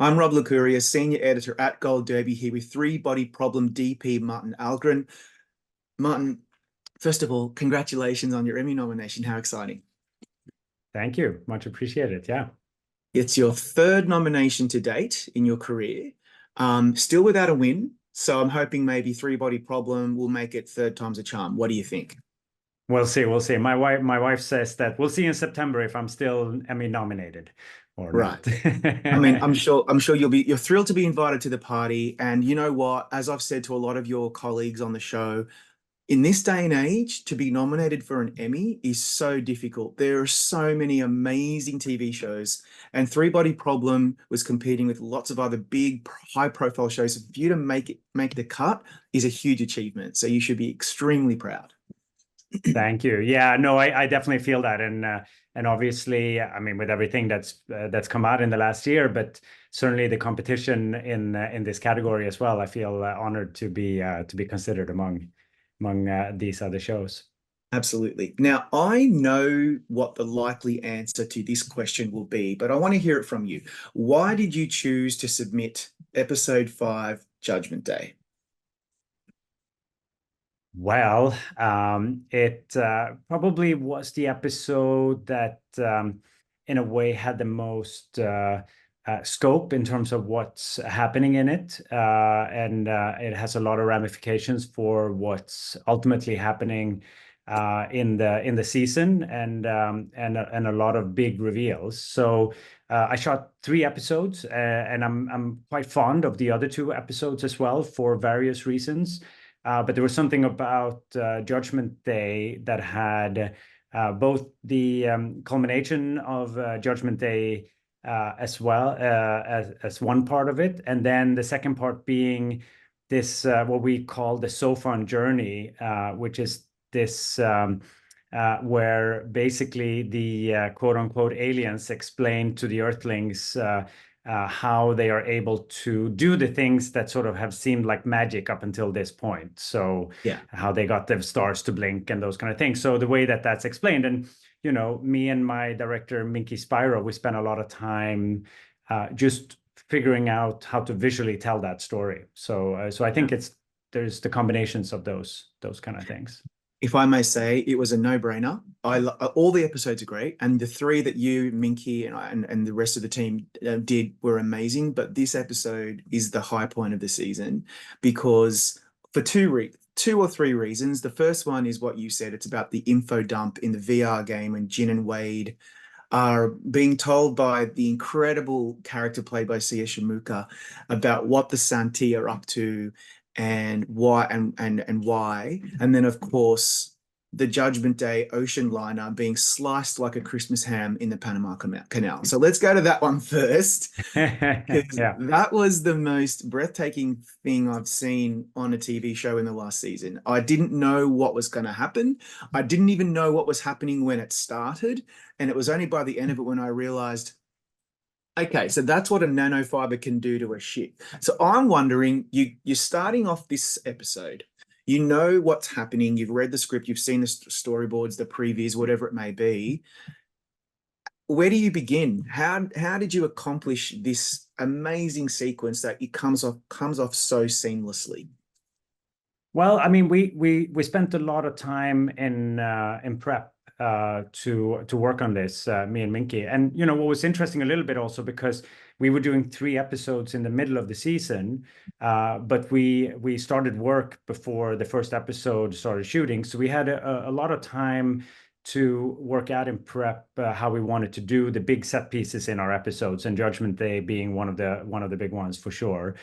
I'm Rob Licuria, Senior Editor at Gold Derby, here with Three Body Problem DP Martin Ahlgren. Martin, first of all, congratulations on your Emmy nomination. How exciting. Thank you. Much appreciated. Yeah. It's your third nomination to date in your career, still without a win. So I'm hoping maybe Three Body Problem will make it third time's a charm. What do you think? We'll see. We'll see. My wife says that we'll see in September if I'm still Emmy nominated or Right. not. I mean, I'm sure you're thrilled to be invited to the party. And you know what? As I've said to a lot of your colleagues on the show, in this day and age, to be nominated for an Emmy is so difficult. There are so many amazing TV shows, and Three Body Problem was competing with lots of other big, high-profile shows. For you to make the cut is a huge achievement. So you should be extremely proud. Thank you. Yeah, no, I definitely feel that, and obviously, I mean, with everything that's come out in the last year, but certainly the competition in this category as well, I feel honored to be considered among these other shows. Absolutely. Now, I know what the likely answer to this question will be, but I want to hear it from you. Why did you choose to submit episode 5, Judgment Day? Well, it probably was the episode that, in a way, had the most scope in terms of what's happening in it, and it has a lot of ramifications for what's ultimately happening in the season, and a lot of big reveals. So I shot 3 episodes, and I'm quite fond of the other 2 episodes as well for various reasons. But there was something about Judgment Day that had both the culmination of Judgment Day as well as one part of it, and then the second part being this what we call the Sofan journey, which is this where basically the quote unquote aliens explain to the Earthlings how they are able to do the things that sort of have seemed like magic up until this point. So Yeah. how they got the stars to blink and those kind of things. So the way that that's explained, and me and my director Minky Spyro, we spent a lot of time just figuring out how to visually tell that story. So I think there's the combinations of those kind of things. If I may say, it was a no-brainer. All the episodes are great, and the 3 that you, Minky, and the rest of the team did were amazing. But this episode is the high point of the season because for 2 or 3 reasons. The first one is what you said. It's about the info dump in the VR game when Jin and Wade are being told by the incredible character played by Sia Shamuka about what the Santi are up to and why and why. And then of course the Judgment Day ocean liner being sliced like a Christmas ham in the Panama Canal. So let's go to that one first. Yeah. That was the most breathtaking thing I've seen on a TV show in the last season. I didn't know what was going to happen. I didn't even know what was happening when it started. And it was only by the end of it when I realized, okay, so that's what a nanofiber can do to a ship. So I'm wondering, you're starting off this episode. You know what's happening. You've read the script. You've seen the storyboards, the previews, whatever it may be. Where do you begin? How did you accomplish this amazing sequence that it comes off so seamlessly? Well, I mean, we spent a lot of time in prep to work on this, me and Minky. And what was interesting a little bit also, because we were doing 3 episodes in the middle of the season, but we started work before the first episode started shooting, so we had a lot of time to work out in prep how we wanted to do the big set pieces in our episodes, and Judgment Day being one of the big ones for sure.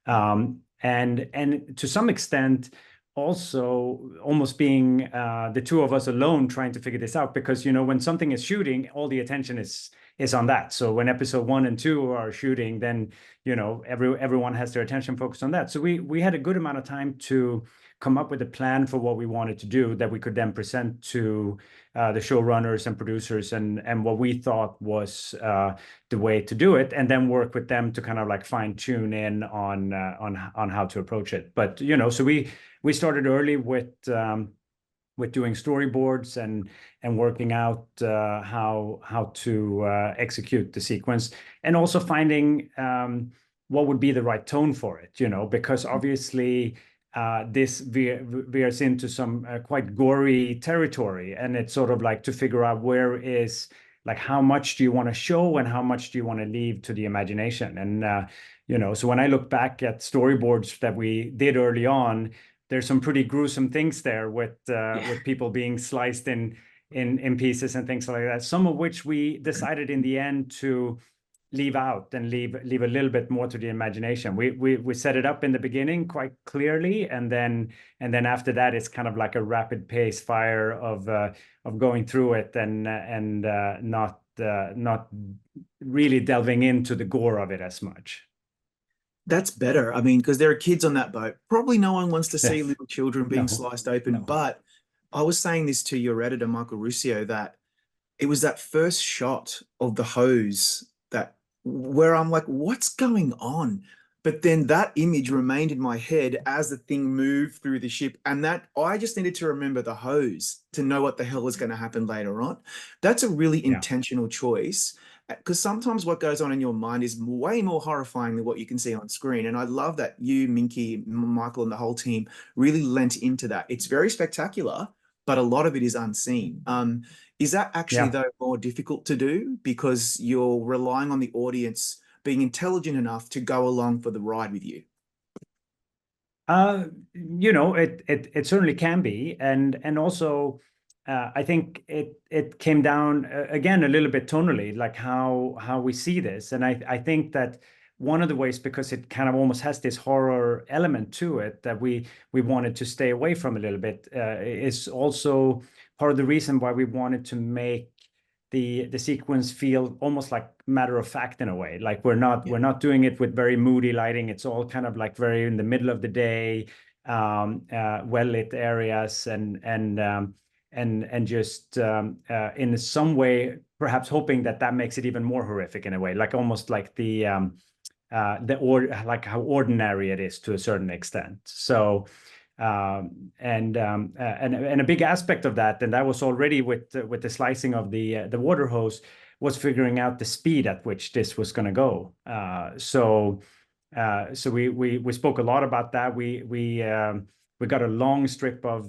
And to some extent, also almost being the 2 of us alone trying to figure this out, because when something is shooting, all the attention is on that. So when episode 1 and 2 are shooting, then everyone has their attention focused on that. So we had a good amount of time to come up with a plan for what we wanted to do that we could then present to the showrunners and producers, and what we thought was the way to do it, and then work with them to kind of like fine tune in on how to approach it. But so we started early with with doing storyboards and working out how to execute the sequence, and also finding what would be the right tone for it, because obviously this veers into some quite gory territory, and it's sort of like to figure out where is, like, how much do you want to show and how much do you want to leave to the imagination. And so when I look back at storyboards that we did early on, there's some pretty gruesome things there with people being sliced in pieces and things like that. Some of which we decided in the end to leave out and leave a little bit more to the imagination. We set it up in the beginning quite clearly, and then after that it's kind of like a rapid pace fire of going through it and not really delving into the gore of it as much. That's better. I mean, because there are kids on that boat. Probably no one wants to see Yes. little children being No, sliced open. no. But I was saying this to your editor, Michael Ruscio, that it was that first shot of the hose that where I'm like, what's going on? But then that image remained in my head as the thing moved through the ship. And that I just needed to remember the hose to know what the hell was going to happen later on. That's a really Yeah. intentional choice because sometimes what goes on in your mind is way more horrifying than what you can see on screen. And I love that you, Minky, Michael, and the whole team really lent into that. It's very spectacular, but a lot of it is unseen. Is that actually, Yeah. though, more difficult to do because you're relying on the audience being intelligent enough to go along for the ride with you? It certainly can be, and also I think it came down again a little bit tonally, like how we see this, and I think that one of the ways, because it kind of almost has this horror element to it that we wanted to stay away from a little bit, is also part of the reason why we wanted to make the sequence feel almost like matter of fact in a way. Like Yeah. we're not doing it with very moody lighting. It's all kind of like very in the middle of the day, well lit areas, and just in some way perhaps hoping that makes it even more horrific in a way, like almost like like how ordinary it is to a certain extent. So and a big aspect of that, and that was already with the slicing of the water hose, was figuring out the speed at which this was going to go. So we spoke a lot about that. We got a long strip of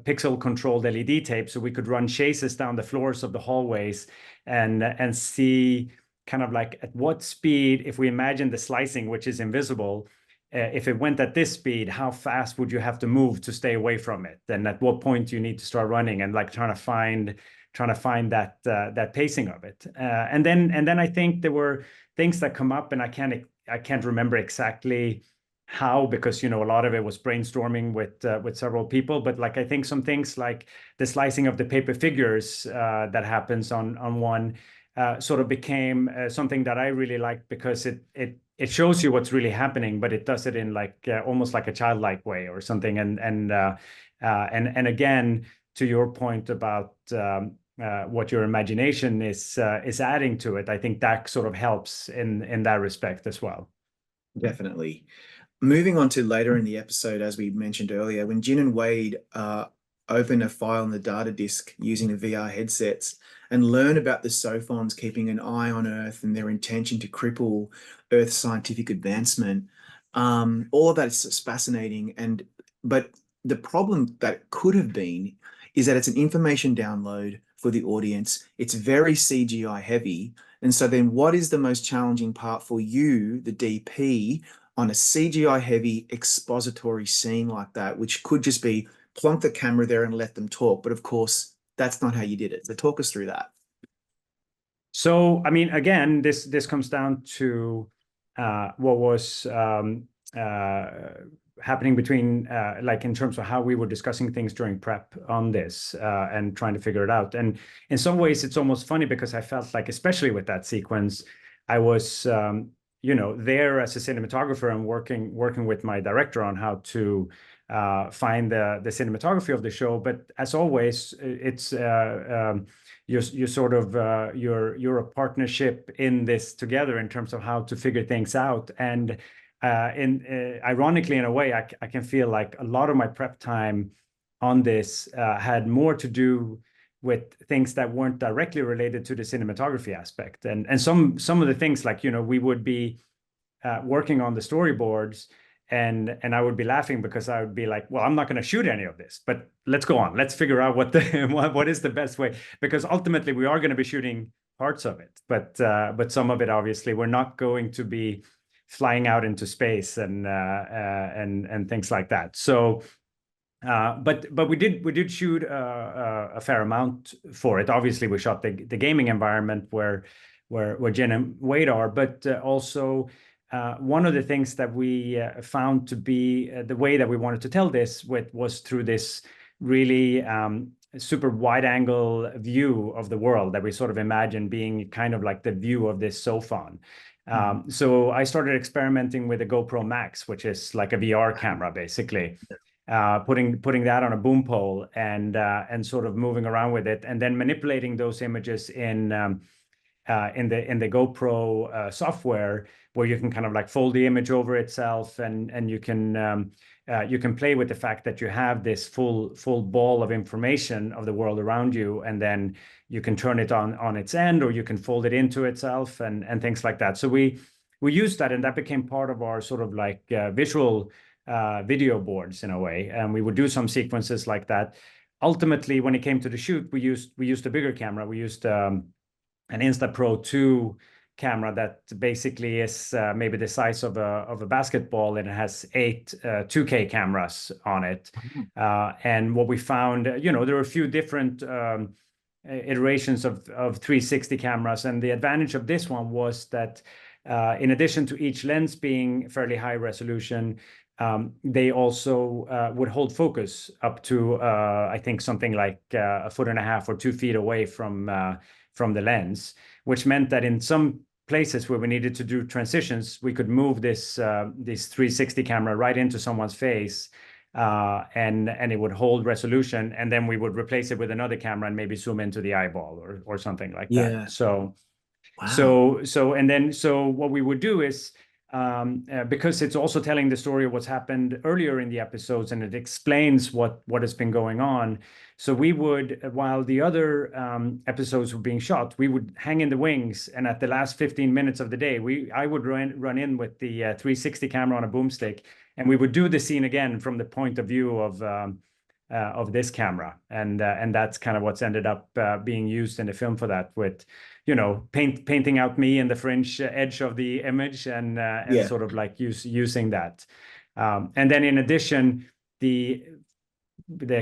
pixel controlled LED tape, so we could run chases down the floors of the hallways and see kind of like at what speed, if we imagine the slicing, which is invisible, if it went at this speed, how fast would you have to move to stay away from it? And at what point do you need to start running, and like trying to find that pacing of it. And then I think there were things that come up, and I can't remember exactly how, because a lot of it was brainstorming with several people. But like I think some things like the slicing of the paper figures that happens on one sort of became something that I really liked, because it shows you what's really happening, but it does it in like almost like a childlike way or something. And again, to your point about what your imagination is adding to it, I think that sort of helps in that respect as well. Definitely. Moving on to later in the episode, as we mentioned earlier, when Jin and Wade open a file on the data disk using the VR headsets and learn about the Sophons keeping an eye on Earth and their intention to cripple Earth's scientific advancement, all of that is fascinating. But the problem that could have been is that it's an information download for the audience. It's very CGI heavy. And so then what is the most challenging part for you, the DP, on a CGI heavy expository scene like that, which could just be plonk the camera there and let them talk? But of course, that's not how you did it. So talk us through that. So, I mean, again, this comes down to what was happening between, like in terms of how we were discussing things during prep on this and trying to figure it out. And in some ways, it's almost funny, because I felt like, especially with that sequence, I was, there as a cinematographer and working with my director on how to find the cinematography of the show. But as always, it's you're sort of you're a partnership in this together in terms of how to figure things out. And ironically, in a way, I can feel like a lot of my prep time on this had more to do with things that weren't directly related to the cinematography aspect. And some of the things, like, we would be working on the storyboards, and I would be laughing because I would be like, well, I'm not going to shoot any of this, but let's go on. Let's figure out what is the best way, because ultimately we are going to be shooting parts of it, but some of it, obviously, we're not going to be flying out into space and things like that. So but we did shoot a fair amount for it. Obviously, we shot the gaming environment where Jen and Wade are, but also one of the things that we found to be the way that we wanted to tell this with was through this really super wide angle view of the world that we sort of imagine being kind of like the view of this sofa. So I started experimenting with a GoPro Max, which is like a VR camera, basically. Putting that on a boom pole and sort of moving around with it, and then manipulating those images in the GoPro software, where you can kind of like fold the image over itself, and you can play with the fact that you have this full ball of information of the world around you, and then you can turn it on its end, or you can fold it into itself, and things like that. So we used that, and that became part of our sort of like visual video boards in a way, and we would do some sequences like that. Ultimately, when it came to the shoot, we used a bigger camera. We used an Instapro 2 camera that basically is maybe the size of a basketball, and it has 8 2K cameras on it. And what we found, there were a few different iterations of 360 cameras, and the advantage of this one was that in addition to each lens being fairly high resolution, they also would hold focus up to I think something like 1.5 or 2 feet away from the lens, which meant that in some places where we needed to do transitions, we could move this 360 camera right into someone's face, and it would hold resolution, and then we would replace it with another camera and maybe zoom into the eyeball or something like that. So Wow. so what we would do is, because it's also telling the story of what's happened earlier in the episodes, and it explains what has been going on. So we would, while the other episodes were being shot, we would hang in the wings, and at the last 15 minutes of the day, I would run in with the 360 camera on a boomstick, and we would do the scene again from the point of view of this camera, and that's kind of what's ended up being used in the film for that, with painting out me in the fringe edge of the image, and sort of like using that. And then in addition, the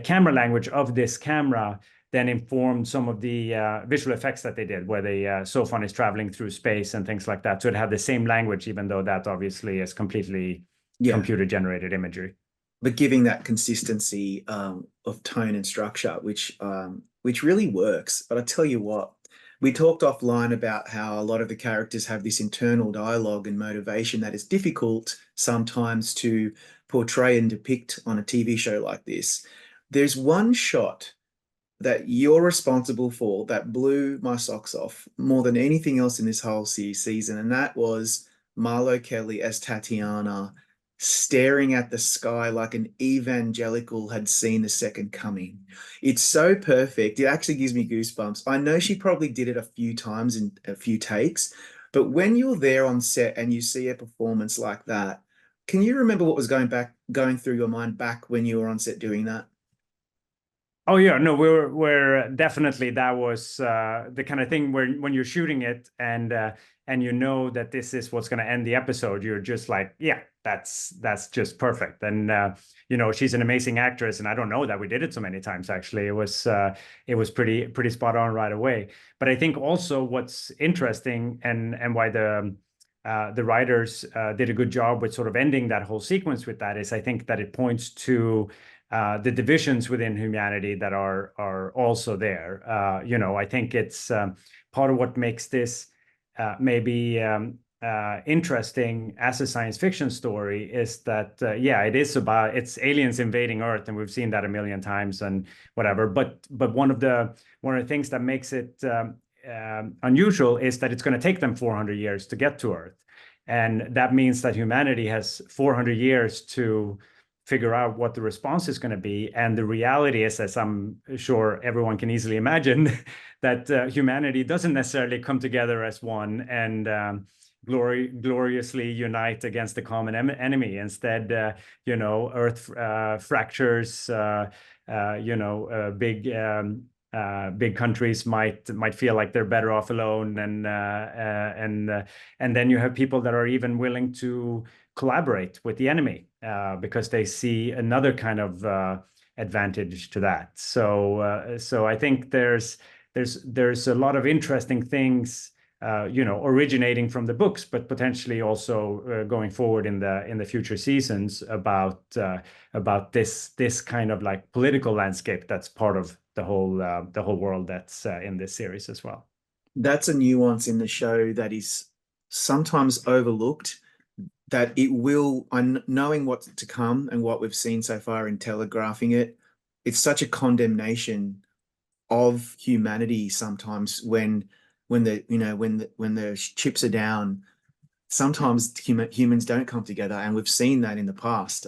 camera language of this camera then informed some of the visual effects that they did, where the Sophon is traveling through space and things like that. So it had the same language, even though that obviously is completely computer generated imagery. But giving that consistency of tone and structure, which really works. But I tell you what, we talked offline about how a lot of the characters have this internal dialogue and motivation that is difficult sometimes to portray and depict on a TV show like this. There's one shot that you're responsible for that blew my socks off more than anything else in this whole season, and that was Marlo Kelly as Tatiana staring at the sky like an evangelical had seen the second coming. It's so perfect. It actually gives me goosebumps. I know she probably did it a few times in a few takes, but when you're there on set and you see a performance like that, can you remember what was going through your mind back when you were on set doing that? Oh yeah, no, we're definitely, that was the kind of thing where when you're shooting it, and you know that this is what's going to end the episode, you're just like, yeah, that's just perfect. And she's an amazing actress, and I don't know that we did it so many times. Actually, it was pretty spot on right away. But I think also what's interesting, and why the writers did a good job with sort of ending that whole sequence with that, is I think that it points to the divisions within humanity that are also there. I think it's part of what makes this maybe interesting as a science fiction story, is that it's aliens invading Earth, and we've seen that a million times and whatever. But one of the things that makes it unusual is that it's going to take them 400 years to get to Earth, and that means that humanity has 400 years to figure out what the response is going to be. And the reality is, as I'm sure everyone can easily imagine, that humanity doesn't necessarily come together as one and gloriously unite against the common enemy. Instead, Earth fractures. Big countries might feel like they're better off alone, and then you have people that are even willing to collaborate with the enemy because they see another kind of advantage to that. So I think there's a lot of interesting things originating from the books, but potentially also going forward in the future seasons about this kind of like political landscape that's part of the whole world that's in this series as well. That's a nuance in the show that is sometimes overlooked, that it will, knowing what's to come and what we've seen so far in telegraphing it, it's such a condemnation of humanity sometimes when the chips are down. Sometimes humans don't come together, and we've seen that in the past.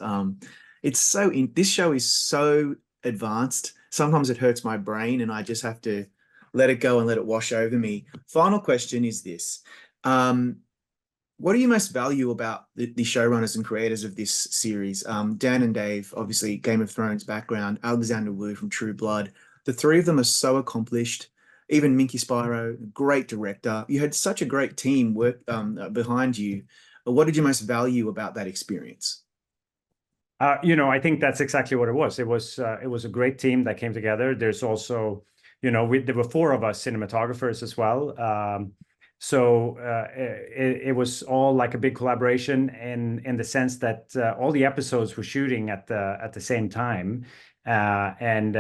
This show is so advanced. Sometimes it hurts my brain, and I just have to let it go and let it wash over me. Final question is this: what do you most value about the showrunners and creators of this series? Dan and Dave, obviously Game of Thrones background, Alexander Wu from True Blood. The three of them are so accomplished. Even Minky Spyro, great director. You had such a great team work behind you. What did you most value about that experience? I think that's exactly what it was. It was a great team that came together. There's also, there were four of us cinematographers as well. So it was all like a big collaboration in the sense that all the episodes were shooting at the same time, and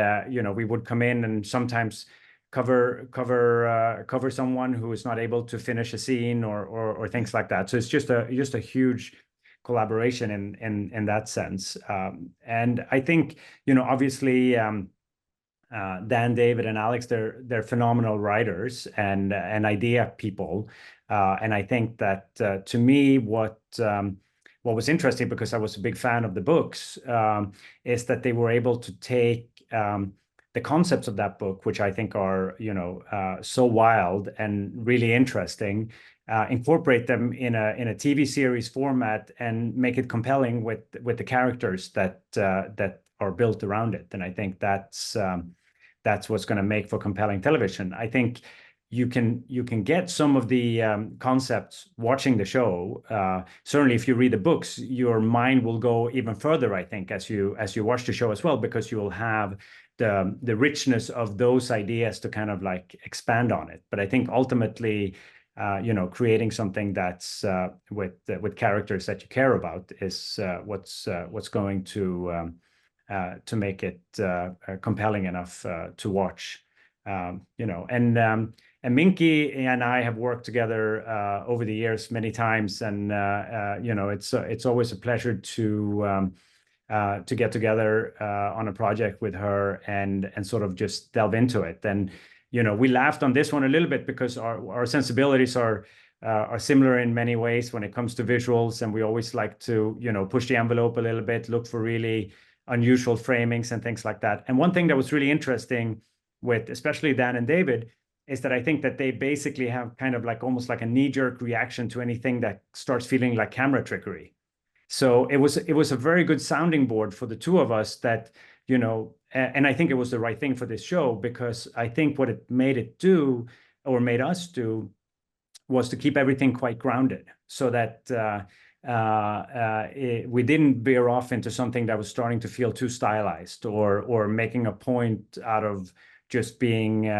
we would come in and sometimes cover someone who is not able to finish a scene or things like that. So it's just a huge collaboration in that sense. And I think obviously. Dan, David, and Alex, they're phenomenal writers and idea people, and I think that to me, what was interesting, because I was a big fan of the books, is that they were able to take the concepts of that book, which I think are so wild and really interesting, incorporate them in a TV series format and make it compelling with the characters that are built around it. And I think that's what's going to make for compelling television. I think you can get some of the concepts watching the show. Certainly, if you read the books, your mind will go even further, I think, as you watch the show as well, because you will have the richness of those ideas to kind of like expand on it. But I think ultimately, creating something that's with characters that you care about is what's going to make it compelling enough to watch. And Minky and I have worked together over the years many times, and it's always a pleasure to get together on a project with her and sort of just delve into it. And we laughed on this one a little bit because our sensibilities are similar in many ways when it comes to visuals, and we always like to push the envelope a little bit, look for really unusual framings and things like that. And one thing that was really interesting with especially Dan and David is that I think that they basically have kind of like almost like a knee-jerk reaction to anything that starts feeling like camera trickery. So it was a very good sounding board for the two of us that, and I think it was the right thing for this show, because I think what it made it do, or made us do, was to keep everything quite grounded, so that we didn't veer off into something that was starting to feel too stylized or making a point out of just being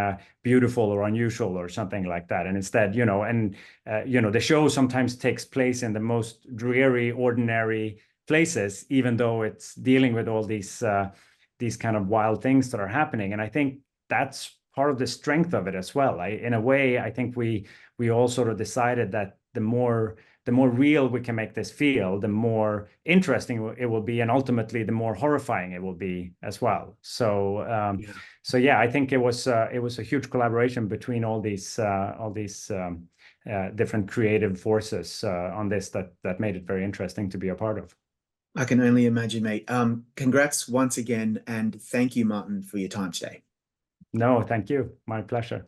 beautiful or unusual or something like that. And instead, the show sometimes takes place in the most dreary, ordinary places, even though it's dealing with all these kind of wild things that are happening. And I think that's part of the strength of it as well. In a way, I think we all sort of decided that the more real we can make this feel, the more interesting it will be, and ultimately the more horrifying it will be as well. So I think it was a huge collaboration between all these different creative forces on this that made it very interesting to be a part of. I can only imagine, mate. Congrats once again, and thank you, Martin, for your time today. No, thank you. My pleasure.